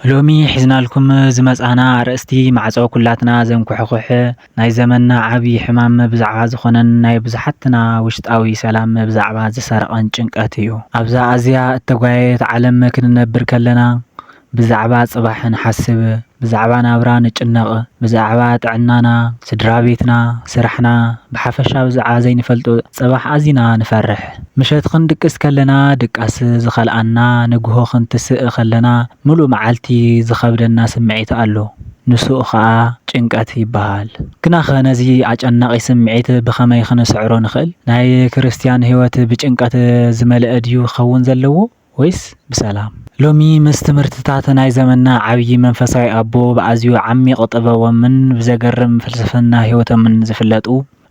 لومي حزنا لكم زمزانا رأستي معصو كلاتنا زنكحكح ناي زمنا عبي حمام بزعبا زخونن ناي بزحتنا وشتاوي سلام بزعبا زسرقن ጭንቀትዩ أبزا أزيا التقويت عالم كننبر كلنا بزعبا صباح نحسب بزعبا نابرا نጭنق بزعبا طعنانا سدرابيتنا سرحنا بحفشا بزعا زي نفلطو صباح أزينا نفرح مشت خندقس كلنا دقاس زخلقنا نغهو خنتسق خلنا ملو معالتي زخبدنا سمعيت ألو نسوء خا ጭንቀት ይባሃል كناخ نزي أጨናقي سمعيت بخمي خنسعرو نخل ناي كريستيان هيوت بጭንቀት زملأ ديو خون زلو ويس بسلام لومي مستمرتታት ናይ ዘመና ዓብይ መንፈሳዊ አቦ በአዝዩ ዓሚቕ ጥበቦምን ብዘገርም ፍልስፍና ህይወቶምን ዝፍለጡ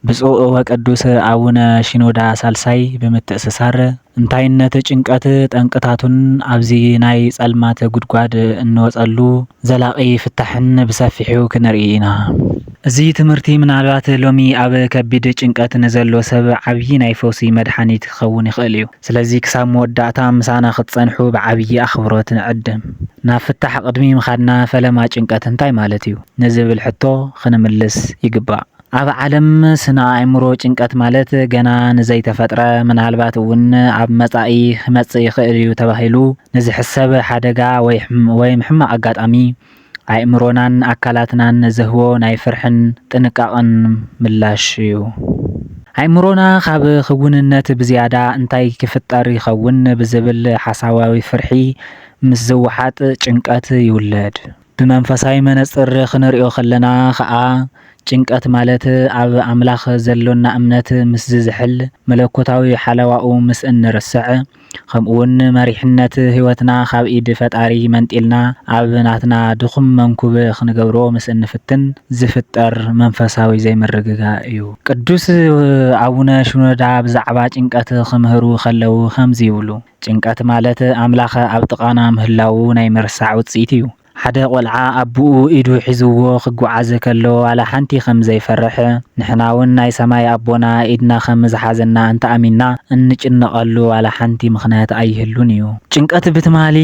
ብፁዕ ወቅዱስ አቡነ ሽኖዳ ሳልሳይ በመተእሰሳር እንታይነት ጭንቀት ጠንቅታቱን አብዚ ናይ ጸልማት ጉድጓድ እንወጸሉ ዘላቂ ፍታሕን ብሰፊሑ ክንርኢና እዚ ትምህርቲ ምናልባት ሎሚ አብ ከቢድ ጭንቀት ንዘሎ ሰብ ዓብይ ናይ ፈውሲ መድሓኒት ክኸውን ይኽእል እዩ ስለዚ ክሳብ መወዳእታ ምሳና ክትጸንሑ ብዓብይ አኽብሮት ንዕድም ናብ ፍታሕ ቅድሚ ምኻድና ፈለማ ጭንቀት እንታይ ማለት እዩ ንዝብል ሕቶ ክንምልስ ይግባእ ኣብ ዓለም ስነ አእምሮ ጭንቀት ማለት ገና ንዘይተፈጥረ ምናልባት እውን ኣብ መጻኢ ክመጽእ ይኽእል እዩ ተባሂሉ ንዝሕሰብ ሓደጋ ወይ ሕማቕ አጋጣሚ አእምሮናን አካላትናን ዝህቦ ናይ ፍርሕን ጥንቃቐን ምላሽ እዩ አእምሮና ካብ ክውንነት ብዝያዳ እንታይ ክፍጠር ይኸውን ብዝብል ሓሳባዊ ፍርሒ ምስ ዝወሓጥ ጭንቀት ይውለድ ብመንፈሳዊ መነጽር ክንሪኦ ከለና ከዓ ጭንቀት ማለት ኣብ አምላኽ ዘሎና እምነት ምስ ዝዝሕል መለኮታዊ ሓለዋኡ ምስ እንርስዕ ከምኡውን መሪሕነት ህይወትና ካብ ኢድ ፈጣሪ መንጢልና ኣብ ናትና ድኹም መንኩብ ክንገብሮ ምስ እንፍትን ዝፍጠር መንፈሳዊ ዘይምርግጋእ እዩ ቅዱስ አቡነ ሽኖዳ ብዛዕባ ጭንቀት ክምህሩ ከለው ከምዚ ይብሉ ጭንቀት ማለት አምላኽ ኣብ ጥቃና ምህላው ናይ ምርሳዕ ውጽኢት እዩ ሓደ ቆልዓ አቡኡ ኢዱ ሒዝዎ ክጓዓዝ ከሎ አላ ሓንቲ ከም ዘይፈርሕ ንሕና እውን ናይ ሰማይ አቦና ኢድና ከም ዝሓዘና እንተኣሚንና እንጭነቐሉ አላ ሓንቲ ምኽንያት ኣይህሉን እዩ ጭንቀት ብትማሊ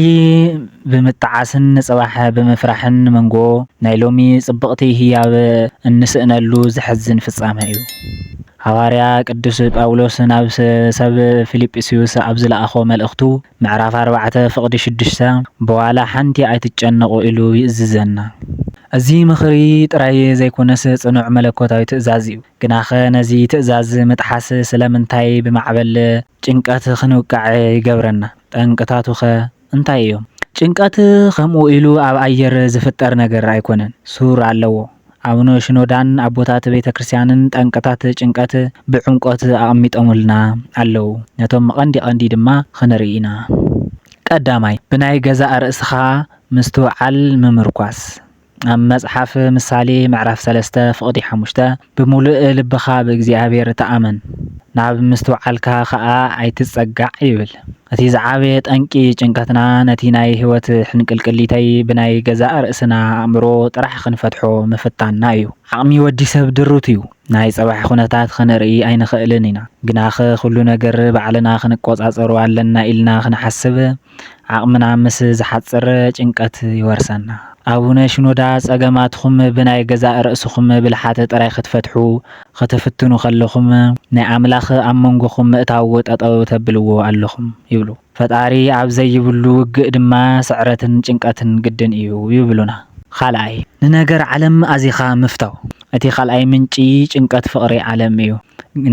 ብምጥዓስን ጽባሕ ብምፍራሕን መንጎ ናይ ሎሚ ጽብቕቲ ህያብ እንስእነሉ ዝሕዝን ፍጻመ እዩ ሐዋርያ ቅዱስ ጳውሎስ ናብ ሰብ ፊልጵስዩስ ኣብ ዝለኣኾ መልእኽቱ ምዕራፍ 4 ፍቕዲ 6 በዋላ ሓንቲ ኣይትጨነቁ ኢሉ ይእዝዘና እዚ ምኽሪ ጥራይ ዘይኮነስ ጽኑዕ መለኮታዊ ትእዛዝ እዩ ግናኸ ነዚ ትእዛዝ ምጥሓስ ስለምንታይ ብማዕበል ጭንቀት ክንውቃዕ ይገብረና ጠንቅታቱ ኸ እንታይ እዮም ጭንቀት ከምኡ ኢሉ ኣብ ኣየር ዝፍጠር ነገር ኣይኮነን ሱር ኣለዎ አቡነ ሽኖዳን አቦታት ቤተ ክርስቲያንን ጠንቅታት ጭንቀት ብዕምቆት ኣቀሚጦሙልና ኣለው ነቶም ቀንዲ ድማ ክንርኢና ቀዳማይ ብናይ ገዛ ርእስኻ ምስትውዓል ምምርኳስ ኣብ መጽሓፍ ምሳሌ ምዕራፍ 3 ፍቕዲ 5 ብሙሉእ ልብኻ ብእግዚአብሔር ተኣመን ናብ ምስትውዓልካ ከዓ ኣይትጸጋዕ ይብል እቲ ዝዓበየ ጠንቂ ጭንቀትና ነቲ ናይ ህይወት ሕንቅልቅሊተይ ብናይ ገዛ ርእስና ኣእምሮ ጥራሕ ክንፈትሖ ምፍታና እዩ ዓቕሚ ወዲ ሰብ ድሩት እዩ ናይ ጽባሕ ኩነታት ክንርኢ ኣይንኽእልን ኢና ግናኸ ኩሉ ነገር ባዕልና ክንቆጻጸሩ ኣለና ኢልና ክንሓስብ ዓቕምና ምስ ዝሓጽር ጭንቀት ይወርሰና አቡነ ሽኖዳ ጸገማትኩም ብናይ ገዛ ርእስኩም ብልሓት ጥራይ ክትፈትሑ ክትፍትኑ ከለኹም ናይ አምላኽ ኣብ መንጎኹም እታው ጠጠው ተብልዎ ኣለኹም ይብሉ ፈጣሪ ኣብ ዘይብሉ ውግእ ድማ ስዕረትን ጭንቀትን ግድን እዩ ይብሉና ካልኣይ ንነገር ዓለም ኣዚኻ ምፍታው እቲ ካልኣይ ምንጪ ጭንቀት ፍቕሪ ዓለም እዩ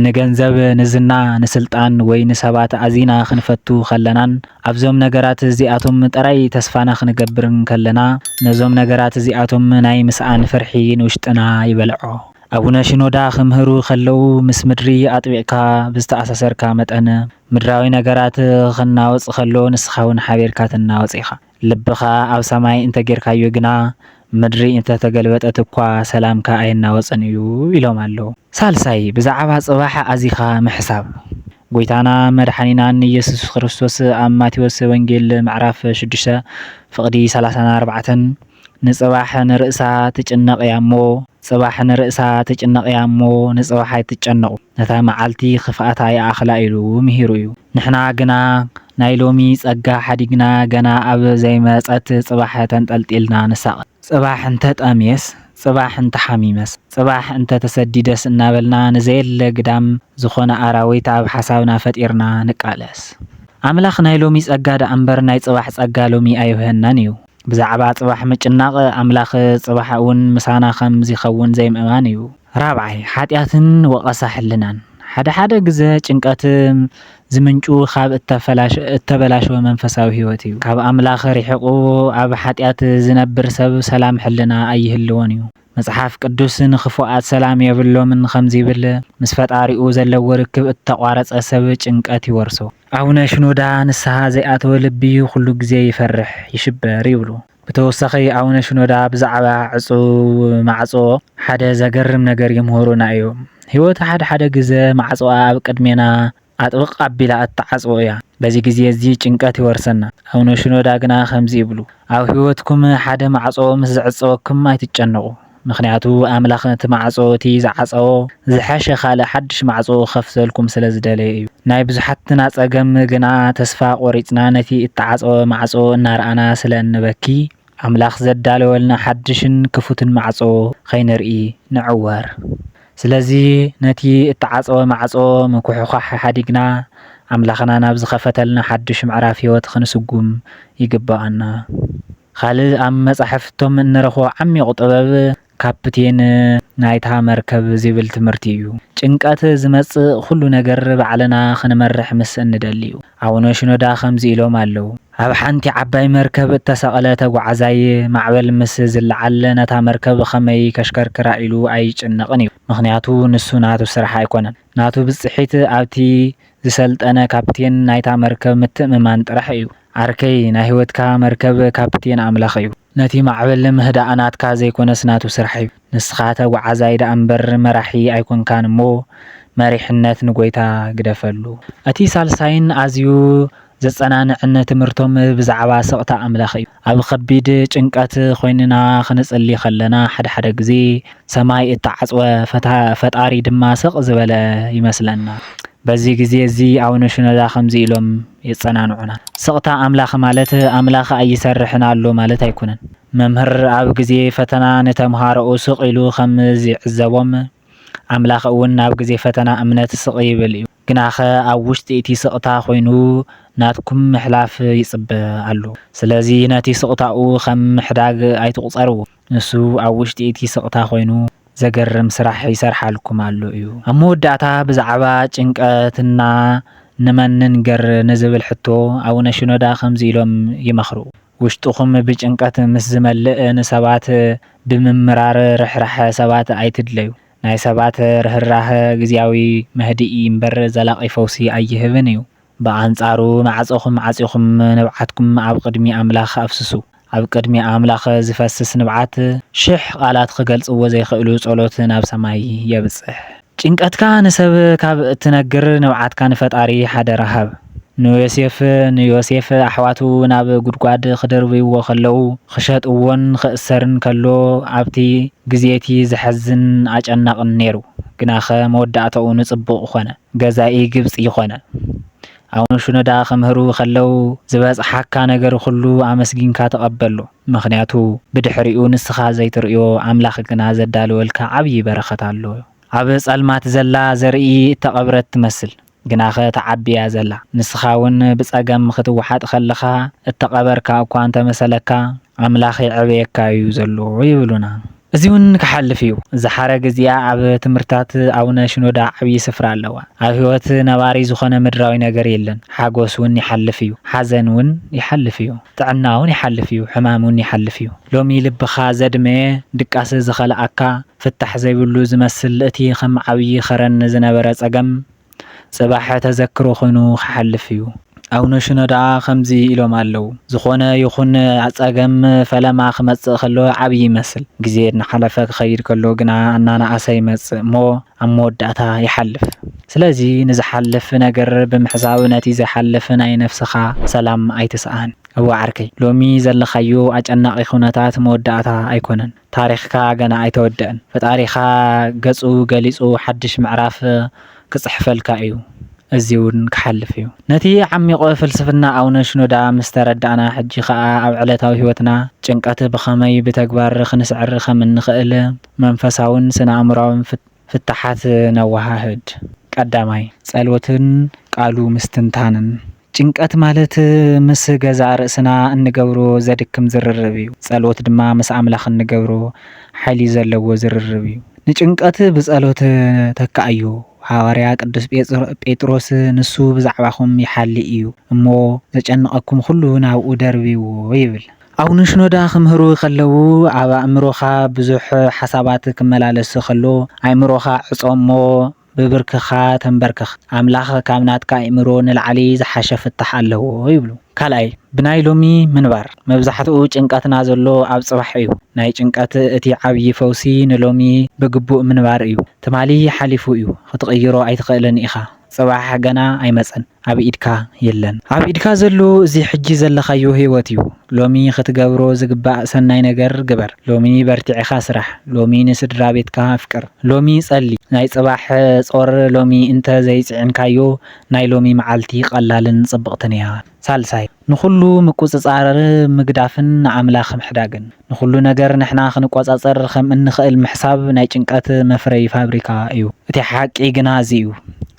ንገንዘብ ንዝና ንስልጣን ወይ ንሰባት ኣዚና ክንፈቱ ከለናን ኣብዞም ነገራት እዚኣቶም ጥራይ ተስፋና ክንገብርን ከለና ነዞም ነገራት እዚኣቶም ናይ ምስኣን ፍርሒ ንውሽጥና ይበልዖ አቡነ ሽኖዳ ክምህሩ ከለው ምስ ምድሪ ኣጥቢዕካ ብዝተኣሳሰርካ መጠን ምድራዊ ነገራት ክናወጽ ከሎ ንስኻውን ሓቤርካ ትናወጽ ኢኻ ልብኻ ኣብ ሰማይ እንተጌርካዮ ግና ምድሪ እንተተገልበጠት እኳ ሰላምካ ኣይናወጽን እዩ ኢሎም ኣለው ሳልሳይ ብዛዕባ ጽባሕ ኣዚኻ ምሕሳብ ጎይታና መድኃኒናን ኢየሱስ ክርስቶስ ኣብ ማቴዎስ ወንጌል ምዕራፍ 6 ፍቕዲ 34 ንጽባሕ ንርእሳ ትጭነቕ እያ እሞ ጽባሕ ንርእሳ ትጭነቕ እያ እሞ ንጽባሕ ኣይትጨነቑ ነታ መዓልቲ ክፍኣታ ይኣኽላ ኢሉ ምሂሩ እዩ። ንሕና ግና ናይ ሎሚ ጸጋ ሓዲግና ገና ኣብ ዘይመጸት ጽባሕ ተንጠልጢልና ንሳቐ ጽባሕ እንተጠምየስ ጽባሕ እንተሓሚመስ ጽባሕ እንተተሰዲደስ እናበልና ንዘየለ ግዳም ዝኾነ ኣራዊት ኣብ ሓሳብና ፈጢርና ንቃለስ። ኣምላኽ ናይ ሎሚ ጸጋ ዳ እምበር ናይ ጽባሕ ጸጋ ሎሚ ኣይውህናን እዩ። ብዛዕባ ጽባሕ ምጭናቕ ኣምላኽ ጽባሕ እውን ምሳና ከም ዝኸውን ዘይምእማን እዩ። ራብዓይ ሓጢኣትን ወቐሳ ሕልናን ሓደ ግዜ ጭንቀት ዝምንጩ ካብ እተበላሸወ መንፈሳዊ ህይወት እዩ። ካብ ኣምላኽ ሪሒቑ ኣብ ሓጢኣት ዝነብር ሰብ ሰላም ሕልና ኣይህልዎን እዩ። መጽሓፍ ቅዱስ ንኽፉኣት ሰላም የብሎምን ከምዚ ይብል ምስ ፈጣሪኡ ዘለዎ ርክብ እተቋረጸ ሰብ ጭንቀት ይወርሶ። ኣቡነ ሽኖዳ ንስሓ ዘይኣተወ ልቢ ኩሉ ግዜ ይፈርሕ ይሽበር ይብሉ። ብተወሳኺ ኣቡነ ሽኖዳ ብዛዕባ ዕፁብ ማዕጾ ሓደ ዘገርም ነገር ይምህሩና እዮም። ህይወት ሓደ ግዜ ማዕጾኣ ኣብ ቅድሜና ኣጥብቕ ኣቢላ እተዓጽኦ እያ። በዚ ግዜ እዚ ጭንቀት ይወርሰና። ኣቡነ ሽኖዳ ግና ከምዚ ይብሉ፣ ኣብ ህይወትኩም ሓደ ማዕጾ ምስ ዝዕጸወኩም ኣይትጨነቑ። ምክንያቱ ኣምላኽ ነቲ ማዕጾ እቲ ዝዓጸዎ ዝሐሸ ካልእ ሓድሽ ማዕጾ ከፍተልኩም ስለ ዝደለየ እዩ። ናይ ብዙሓትና ጸገም ግና ተስፋ ቆሪጽና ነቲ እተዓጸወ ማዕጾ እናረኣና ስለ እንበኪ ኣምላኽ ዘዳለወልና ሓድሽን ክፉትን ማዕጾ ከይንርኢ ንዕወር። ስለዚ ነቲ እተዓጸወ ማዕጾ ምኩሕኳሕ ሓዲግና ኣምላኽና ናብ ዝኸፈተልና ሓድሽ ምዕራፍ ህይወት ክንስጉም ይግባአና። ካልእ ኣብ መጻሕፍቶም እንረኽቦ ዓሚቝ ጥበብ ካፕቴን ናይታ መርከብ ዝብል ትምህርቲ እዩ። ጭንቀት ዝመጽእ ኩሉ ነገር ባዕልና ክንመርሕ ምስ እንደሊ እዩ። ኣቡነ ሽኖዳ ከምዚ ኢሎም ኣለዉ፣ ኣብ ሓንቲ ዓባይ መርከብ እተሰቐለ ተጓዓዛይ ማዕበል ምስ ዝለዓል ነታ መርከብ ከመይ ከሽከርክራ ኢሉ ኣይጭነቕን እዩ። ምክንያቱ ንሱ ናቱ ስራሕ ኣይኮነን። ናቱ ብጽሒት ኣብቲ ዝሰልጠነ ካፕቴን ናይታ መርከብ ምትእምማን ጥራሕ እዩ። ኣርከይ ናይ ህይወትካ መርከብ ካፕቴን ኣምላኽ እዩ። ነቲ ማዕበል ምህዳእ ናትካ ዘይኮነስ ናቱ ስራሕ እዩ። ንስኻ ተጓዓዛይ ዳ እምበር መራሒ ኣይኮንካን እሞ መሪሕነት ንጎይታ ግደፈሉ። እቲ ሳልሳይን ኣዝዩ ዘጸናንዕን ትምህርቶም ብዛዕባ ስቕታ ኣምላኽ እዩ። ኣብ ከቢድ ጭንቀት ኮይንና ክንጽሊ ከለና ሓደ ግዜ ሰማይ እተዓጽወ ፈጣሪ ድማ ስቕ ዝበለ ይመስለና። በዚ ግዜ እዚ ኣቡነ ሽኖዳ ከምዚ ኢሎም የጸናንዑና፣ ስቕታ ኣምላኽ ማለት ኣምላኽ ኣይሰርሕን ኣሎ ማለት ኣይኮነን። መምህር ኣብ ግዜ ፈተና ንተምሃሮኡ ስቕ ኢሉ ከም ዝዕዘቦም ኣምላኽ እውን ኣብ ግዜ ፈተና እምነት ስቕ ይብል እዩ። ግናኸ ኣብ ውሽጢ እቲ ስቕታ ኮይኑ ናትኩም ምሕላፍ ይጽበ ኣሎ። ስለዚ ነቲ ስቕታኡ ከም ምሕዳግ ኣይትቑጸርዎ። ንሱ ኣብ ውሽጢ እቲ ስቕታ ኮይኑ ዘገርም ስራሕ ይሰርሓልኩም ኣሎ እዩ። ኣብ መወዳእታ ብዛዕባ ጭንቀትና ንመን ንንገር ንዝብል ሕቶ ኣቡነ ሽኖዳ ከምዚ ኢሎም ይመኽሩ፣ ውሽጥኹም ብጭንቀት ምስ ዝመልእ ንሰባት ብምምራር ርሕራሕ ሰባት ኣይትድለዩ። ናይ ሰባት ርህራህ ግዝያዊ መህድኢ እምበር ዘላቒ ፈውሲ ኣይህብን እዩ። ብኣንጻሩ ማዕጾኹም ዓጺኹም ንብዓትኩም ኣብ ቅድሚ ኣምላኽ ኣፍስሱ። ኣብ ቅድሚ ኣምላኽ ዝፈስስ ንብዓት 1000 ቃላት ክገልጽዎ ዘይኽእሉ ጸሎት ናብ ሰማይ የብጽሕ። ጭንቀትካ ንሰብ ካብ እትነግር ንብዓትካ ንፈጣሪ ሓደ ረሃብ። ንዮሴፍ ኣሕዋቱ ናብ ጉድጓድ ክደርብይዎ ከለዉ ክሸጥዎን ክእሰርን ከሎ ኣብቲ ግዜቲ ዘሐዝን ኣጨናቕን ነይሩ። ግናኸ መወዳእተኡ ንጽቡቕ ኾነ፣ ገዛኢ ግብጺ ኾነ። ኣቡነ ሽኖዳ ከምህሩ ከለው ዝበጽሓካ ነገር ኩሉ ኣመስጊንካ ተቐበሎ። ምክንያቱ ብድሕሪኡ ንስኻ ዘይትርእዮ ኣምላኽ ግና ዘዳልወልካ ዓብዪ በረኸት ኣሎ። ኣብ ጸልማት ዘላ ዘርኢ እተቐብረት ትመስል፣ ግናኸ ተዓብያ ዘላ። ንስኻ እውን ብጸገም ክትወሓጥ ከለኻ እተቐበርካ እኳ እንተመሰለካ ኣምላኽ ይዕብየካ እዩ ዘሎ ይብሉና። እዚ እውን ክሓልፍ እዩ። ዝሓረገ እዚኣ ኣብ ትምህርታት ኣቡነ ሽኖዳ ዓብዪ ስፍራ ኣለዋ። ኣብ ህይወት ነባሪ ዝኾነ ምድራዊ ነገር የለን። ሓጎስ እውን ይሓልፍ እዩ፣ ሓዘን እውን ይሓልፍ እዩ፣ ጥዕና እውን ይሓልፍ እዩ፣ ሕማም እውን ይሓልፍ እዩ። ሎሚ ልብኻ ዘድመየ ድቃስ ዝኸልኣካ ፍታሕ ዘይብሉ ዝመስል እቲ ከም ዓብዪ ኸረን ዝነበረ ጸገም ጽባሕ ተዘክሮ ኮይኑ ክሓልፍ እዩ። ኣቡነ ሽኖዳ ከምዚ ኢሎም ኣለዉ፣ ዝኾነ ይኹን ጸገም ፈለማ ክመጽእ ከሎ ዓብዪ ይመስል፣ ግዜ እናሓለፈ ክኸይድ ከሎ ግና እናናእሰ ይመጽእ እሞ ኣብ መወዳእታ ይሓልፍ። ስለዚህ ንዝሓልፍ ነገር ብምሕሳብ ነቲ ዝሓልፍ ናይ ነፍስኻ ሰላም ኣይትስኣን እዋዓርከይ ሎሚ ዘለኻዮ ኣጨናቂ ኩነታት መወዳእታ ኣይኮነን ታሪኽካ ገና ኣይተወድአን ፈጣሪኻ ገጹ ገሊጹ ሓድሽ ምዕራፍ ክጽሕፈልካ እዩ እዚ እውን ክሓልፍ እዩ ነቲ ዓሚቆ ፍልስፍና ኣቡነ ሽኖዳ ምስ ተረዳእና ሕጂ ከዓ ኣብ ዕለታዊ ህይወትና ጭንቀት ብኸመይ ብተግባር ክንስዕር ከም እንኽእል መንፈሳውን ስነ ኣእምሮውን ፍትሓት ነወሃህድ ቀዳማይ ጸሎትን ቃሉ ምስትንታንን ጭንቀት ማለት ምስ ገዛ ርእስና እንገብሮ ዘድክም ዝርርብ እዩ ጸሎት ድማ ምስ ኣምላኽ እንገብሮ ሓይሊ ዘለዎ ዝርርብ እዩ ንጭንቀት ብጸሎት ተካእዩ ሐዋርያ ቅዱስ ጴጥሮስ ንሱ ብዛዕባኹም ይሓሊ እዩ እሞ ዘጨንቐኩም ኩሉ ናብኡ ደርቢዎ ይብል ኣቡነ ሽኖዳ ክምህሩ ከለዉ ኣብ ኣእምሮኻ ብዙሕ ሓሳባት ክመላለስ ከሎ ኣእምሮኻ ዕጾሞ ብብርክኻ ተንበርክኽ ኣምላኽ ካብ ናትካ ኣእምሮ ንላዕሊ ዝሓሸ ፍታሕ ኣለዎ ይብሉ ካልኣይ ብናይ ሎሚ ምንባር መብዛሕትኡ ጭንቀትና ዘሎ ኣብ ጽባሕ እዩ ናይ ጭንቀት እቲ ዓብዪ ፈውሲ ንሎሚ ብግቡእ ምንባር እዩ ትማሊ ሓሊፉ እዩ ክትቕይሮ ኣይትኽእልን ኢኻ ጽባሕ ገና ኣይመፀን ኣብ ኢድካ የለን ኣብ ኢድካ ዘሎ እዚ ሕጂ ዘለኻዮ ህይወት እዩ ሎሚ ክትገብሮ ዝግባእ ሰናይ ነገር ግበር ሎሚ በርቲዕኻ ስራሕ ሎሚ ንስድራ ቤትካ ኣፍቅር ሎሚ ጸሊ ናይ ጽባሕ ጾር ሎሚ እንተ ዘይጽዕንካዮ ናይ ሎሚ መዓልቲ ቀላልን ጽብቕትን እያ ሳልሳይ ንኹሉ ምቁጽጻር ምግዳፍን ንኣምላኽ ምሕዳግን ንኹሉ ነገር ንሕና ክንቆጻጸር ከም እንኽእል ምሕሳብ ናይ ጭንቀት መፍረይ ፋብሪካ እዩ እቲ ሓቂ ግና እዚ እዩ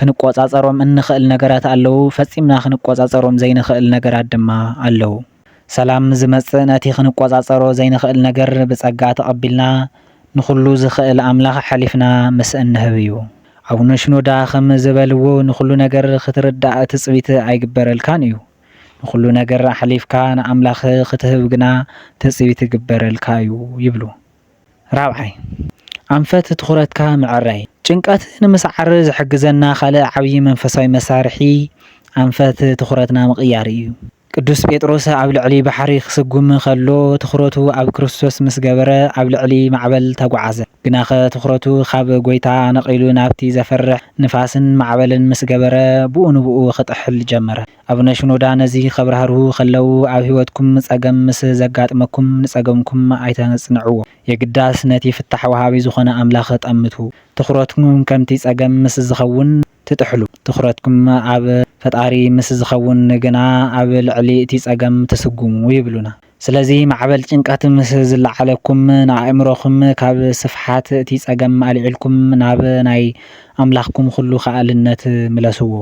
ክንቆጻጸሮም እንኽእል ነገራት ኣለዉ ፈጺምና ክንቆጻጸሮም ዘይንኽእል ነገራት ድማ ኣለዉ ሰላም ዝመጽእ ነቲ ክንቆጻጸሮ ዘይንኽእል ነገር ብጸጋ ተቐቢልና ንኹሉ ዝኽእል ኣምላኽ ሓሊፍና ምስ እንህብ እዩ ኣቡነ ሽኖዳ ከም ዝበልዎ ንኹሉ ነገር ክትርዳእ ትጽቢት ኣይግበረልካን እዩ ንኹሉ ነገር ሓሊፍካ ንኣምላኽ ክትህብ ግና ትጽቢት ይግበረልካ እዩ ይብሉ ራብዓይ ኣንፈት ትኹረትካ ምዕራይ ጭንቀት ንምስዓር ዝሕግዘና ካልእ ዓብዪ መንፈሳዊ መሳርሒ ኣንፈት ትኹረትና ምቕያር እዩ ቅዱስ ጴጥሮስ ኣብ ልዕሊ ባሕሪ ክስጉም ከሎ ትኹረቱ ኣብ ክርስቶስ ምስ ገበረ ኣብ ልዕሊ ማዕበል ተጓዓዘ ግናኸ ትኹረቱ ካብ ጎይታ ነቒሉ ናብቲ ዘፈርሕ ንፋስን ማዕበልን ምስ ገበረ ብኡ ንብኡ ክጥሕል ጀመረ ኣቡነ ሽኖዳ ነዚ ከብራህርሁ ከለዉ ኣብ ህይወትኩም ጸገም ምስ ዘጋጥመኩም ንጸገምኩም ኣይተጽንዕዎ የግዳስ ነቲ ፍታሕ ወሃቢ ዝኾነ ኣምላኽ ጠምቱ ትኹረትኩም ከምቲ ጸገም ምስ ዝኸውን ትጥሕሉ ትኹረትኩም ኣብ ፈጣሪ ምስ ዝኸውን ግና ኣብ ልዕሊ እቲ ጸገም ትስጉሙ ይብሉና ስለዚ ማዕበል ጭንቀት ምስ ዝለዓለኩም ንኣእምሮኹም ካብ ስፍሓት እቲ ጸገም ኣልዒልኩም ናብ ናይ ኣምላኽኩም ኩሉ ኸኣልነት ምለስዎ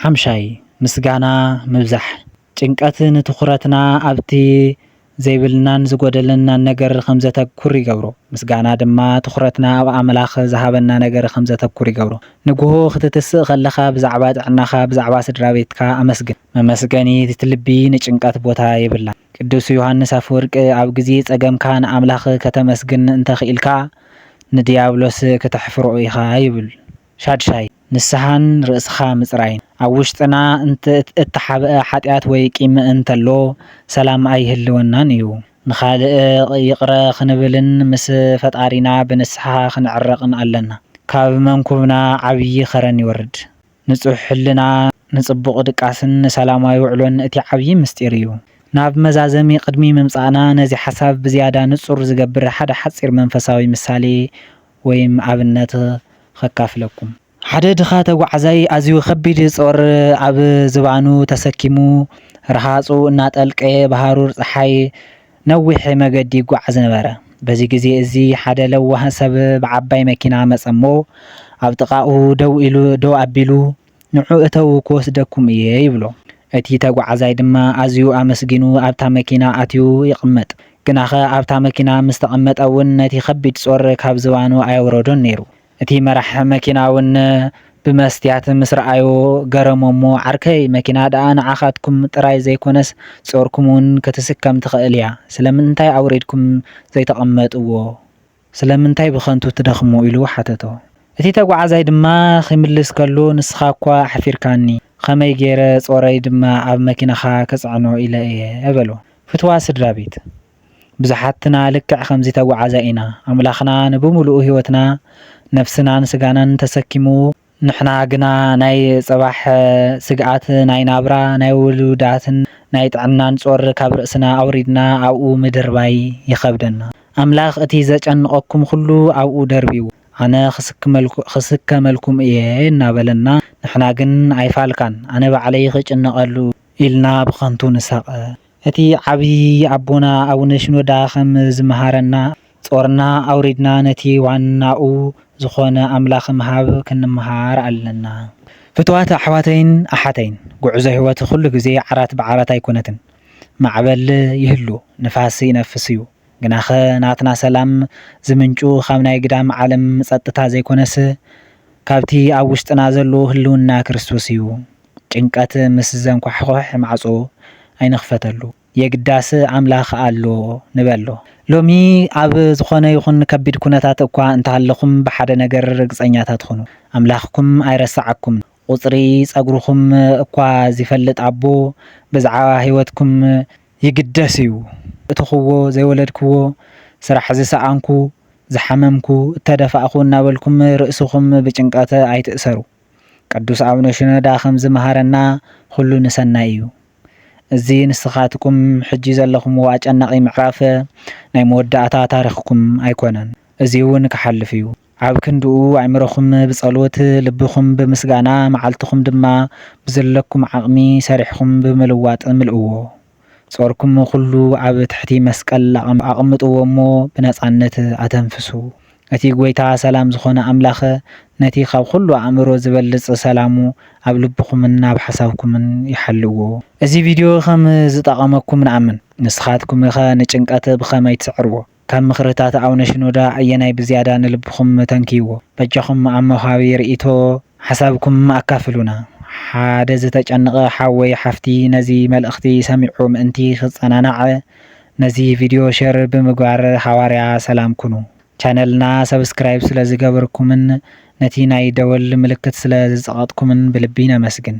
ሓምሻይ ምስጋና ምብዛሕ ጭንቀት ንትኹረትና ኣብቲ ዘይብልናን ዝጎደለናን ነገር ከም ዘተኩር ይገብሮ ምስጋና ድማ ትኹረትና ኣብ ኣምላኽ ዝሃበና ነገር ከም ዘተኩር ይገብሮ ንግሆ ክትትስእ ከለኻ ብዛዕባ ጥዕናኻ ብዛዕባ ስድራ ቤትካ ኣመስግን መመስገኒ ትልቢ ንጭንቀት ቦታ የብላ ቅዱስ ዮሃንስ አፈወርቅ ኣብ ግዜ ጸገምካ ንኣምላኽ ከተመስግን እንተኽኢልካ ንዲያብሎስ ከተሕፍሮ ኢኻ ይብል ሻድሻይ ንስሓን ርእስኻ ምጽራይን ኣብ ውሽጥና እተሓብአ ሓጢኣት ወይ ቂም እንተሎ ሰላም ኣይህልወናን እዩ ንኻልእ ይቕረ ክንብልን ምስ ፈጣሪና ብንስሓ ክንዕረቕን ኣለና ካብ መንኩብና ዓብዪ ኸረን ይወርድ ንጹሕ ህልና ንጽቡቕ ድቃስን ሰላማዊ ውዕሎን እቲ ዓብዪ ምስጢር እዩ ናብ መዛዘሚ ቅድሚ ምምጻእና ነዚ ሓሳብ ብዝያዳ ንጹር ዝገብር ሓደ ሓፂር መንፈሳዊ ምሳሌ ወይም ኣብነት ከካፍለኩም ሓደ ድኻ ተጓዓዛይ ኣዝዩ ከቢድ ጾር ኣብ ዝባኑ ተሰኪሙ ረሃጹ እናጠልቀ ባህሩር ፀሓይ ነዊሕ መገዲ ይጓዓዝ ነበረ በዚ ግዜ እዚ ሓደ ለዋህ ሰብ ብዓባይ መኪና መጸሞ ኣብ ጥቓኡ ደው ኣቢሉ ንዑ እተው ክወስደኩም እየ ይብሎ እቲ ተጓዓዛይ ድማ ኣዝዩ ኣመስጊኑ ኣብታ መኪና ኣትዩ ይቕመጥ ግናኸ ኣብታ መኪና ምስ ተቐመጠ እውን ነቲ ከቢድ ጾር ካብ ዝባኑ ኣየውረዶን ነይሩ እቲ መራሕ መኪና እውን ብመስትያት ምስ ረኣዮ ገረሞሞ ዓርከይ መኪና ደኣ ንዓኻትኩም ጥራይ ዘይኮነስ ጾርኩም እውን ክትስከም ትኽእል እያ ስለምንታይ ኣውሪድኩም ዘይተቐመጥዎ ስለምንታይ ብኸንቱ ትደኽሙ ኢሉ ሓተቶ እቲ ተጓዓዛይ ድማ ክምልስ ከሎ ንስኻ እኳ ሓፊርካኒ ከመይ ገይረ ጾረይ ድማ ኣብ መኪናኻ ከጽዕኖ ኢለ እየ በሎ ፍትዋ ስድራ ቤት ብዙሓትና ልክዕ ከምዚ ተጓዓዛይ ኢና ኣምላኽና ንብሙሉእ ህይወትና ነፍስናን ስጋናን ተሰኪሙ ንሕና ግና ናይ ጽባሕ ስግኣት ናይ ናብራ ናይ ውሉዳትን ናይ ጥዕናን ጾር ካብ ርእስና ኣውሪድና ኣብኡ ምድርባይ ይኸብደና። ኣምላኽ እቲ ዘጨንቐኩም ኩሉ ኣብኡ ደርቢቡ ኣነ ክስከመልኩም እየ እናበለና ንሕና ግን ኣይፋልካን ኣነ ባዕለይ ክጭነቐሉ ኢልና ብኸንቱ ንሳቐ። እቲ ዓብዪ ኣቦና ኣቡነ ሽኖዳ ከም ዝመሃረና ጾርና ኣውሪድና ነቲ ዋናኡ ዝኾነ ኣምላኽ ምሃብ ክንምሃር ኣለና። ፍትዋት ኣሕዋተይን ኣሓተይን ጉዕዞ ህይወት ኩሉ ግዜ ዓራት ብዓራት ኣይኮነትን። ማዕበል ይህሉ ንፋስ ይነፍስ እዩ። ግናኸ ናትና ሰላም ዝምንጩ ካብ ናይ ግዳም ዓለም ጸጥታ ዘይኮነስ ካብቲ ኣብ ውሽጥና ዘሎ ህልውና ክርስቶስ እዩ። ጭንቀት ምስ ዘንኳሕኩሕ ማዕጾ ኣይንኽፈተሉ የግዳስ ኣምላኽ ኣሎ ንበሎ። ሎሚ ኣብ ዝኾነ ይኹን ከቢድ ኩነታት እኳ እንተሃለኹም ብሓደ ነገር ርግጸኛታት ኹኑ። ኣምላኽኩም ኣይረሳዓኩም። ቁጽሪ ጸጉርኩም እኳ ዝፈልጥ ኣቦ ብዛዕባ ህይወትኩም ይግደስ እዩ። እትኽዎ ዘይወለድክዎ ስራሕ ዝሰኣንኩ ዝሓመምኩ እተደፋእኹ እናበልኩም ርእስኹም ብጭንቀት ኣይትእሰሩ። ቅዱስ ኣቡነ ሽኖዳ ከም ዝመሃረና ኩሉ ንሰናይ እዩ። እዚ ንስኻትኩም ሕጂ ዘለኹምዎ ኣጨናቒ ምዕራፍ ናይ መወዳእታ ታሪኽኩም ኣይኮነን። እዚ እውን ክሓልፍ እዩ። ኣብ ክንድኡ ኣእምሮኹም ብጸሎት ልብኹም ብምስጋና መዓልትኹም ድማ ብዘለኩም ዓቕሚ ሰሪሕኩም ብምልዋጥ ምልእዎ። ጾርኩም ኩሉ ኣብ ትሕቲ መስቀል ኣቕምጥዎ እሞ ብነጻነት ኣተንፍሱ። እቲ ጎይታ ሰላም ዝኾነ ኣምላኽ ነቲ ካብ ኩሉ ኣእምሮ ዝበልጽ ሰላሙ ኣብ ልብኹምን ኣብ ሓሳብኩምን ይሓልዎ። እዚ ቪድዮ ከም ዝጠቐመኩም ንኣምን። ንስኻትኩም ኸ ንጭንቀት ብኸመይ ትስዕርዎ? ካብ ምኽርታት ኣቡነ ሽኖዳ ኣየናይ ብዝያዳ ንልብኹም ተንኪይዎ? በጃኹም ኣብ መውሃቢ ርእይቶ ሓሳብኩም ኣካፍሉና። ሓደ ዝተጨነቐ ሓወይ ሓፍቲ ነዚ መልእኽቲ ሰሚዑ ምእንቲ ክጸናናዕ ነዚ ቪድዮ ሼር ብምግባር ሐዋርያ ሰላም ኩኑ። ቻነልና ሰብስክራይብ ስለ ዝገበርኩምን ነቲ ናይ ደወል ምልክት ስለ ዝጸቐጥኩምን ብልቢ ነመስግን።